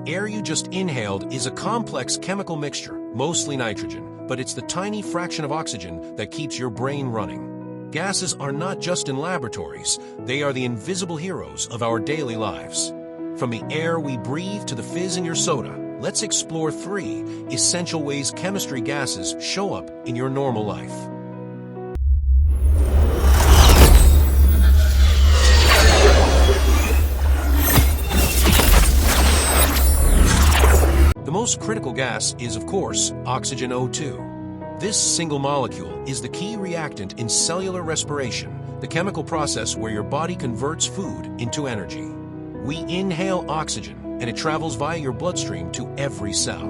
air you just inhaled is a complex chemical mixture, mostly nitrogen, but it's the tiny fraction of oxygen that keeps your brain running. Gases are not just in laboratories, they are the invisible heroes of our daily lives. From the air we breathe to the fizz in your soda, let's explore 3 essential ways chemistry gases show up in your normal life. The most critical gas is, of course, oxygen O2. This single molecule is the key reactant in cellular respiration, the chemical process where your body converts food into energy. We inhale oxygen, and it travels via your bloodstream to every cell.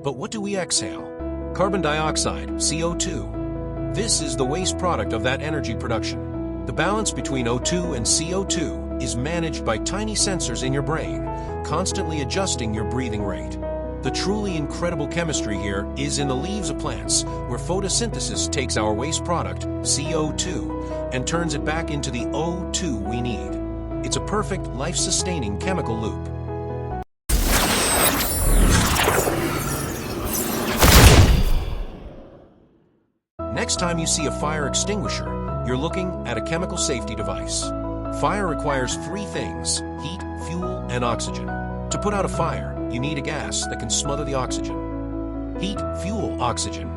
But what do we exhale? Carbon dioxide, CO2. This is the waste product of that energy production. The balance between O2 and CO2 is managed by tiny sensors in your brain, constantly adjusting your breathing rate. The truly incredible chemistry here is in the leaves of plants, where photosynthesis takes our waste product, CO2, and turns it back into the O2 we need. It's a perfect, life-sustaining chemical loop. Next time you see a fire extinguisher, you're looking at a chemical safety device. Fire requires 3 things: heat, fuel, and oxygen. To put out a fire, you need a gas that can smother the oxygen. Heat, fuel, oxygen.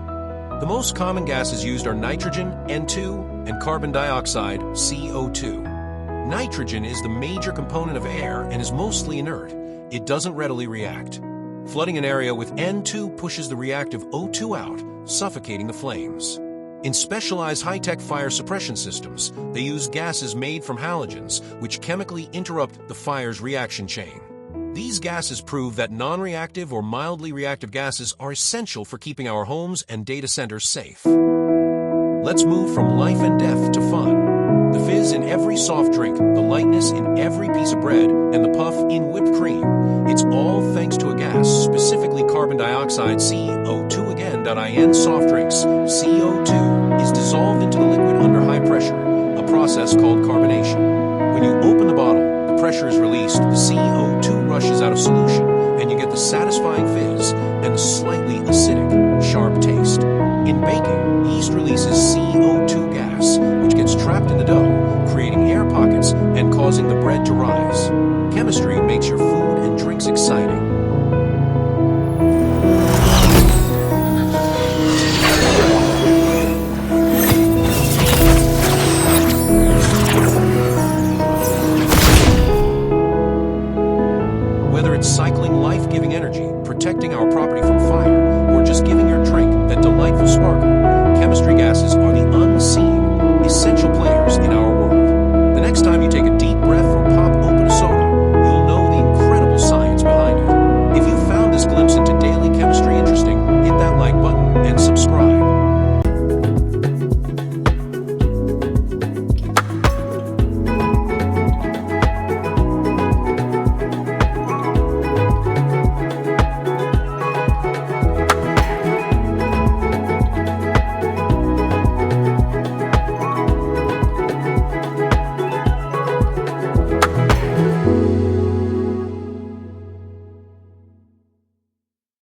The most common gases used are nitrogen, N2, and carbon dioxide, CO2. Nitrogen is the major component of air and is mostly inert. It doesn't readily react. Flooding an area with N2 pushes the reactive O2 out, suffocating the flames. In specialized high-tech fire suppression systems, they use gases made from halogens, which chemically interrupt the fire's reaction chain. These gases prove that non-reactive or mildly reactive gases are essential for keeping our homes and data centers safe. Let's move from life and death to fun. The fizz in every soft drink, the lightness in every piece of bread, and the puff in whipped cream. It's all thanks to a gas, specifically carbon dioxide, CO2 again. In soft drinks, CO2 is dissolved into the liquid under high pressure, a process called carbonation. When you open the bottle, the pressure is released, the CO2 rushes out of solution, and you get the satisfying fizz and the slightly acidic, sharp taste. In baking, yeast releases CO2 gas, which gets trapped in the dough, creating air pockets and causing the bread to rise. Chemistry makes your food and drinks exciting.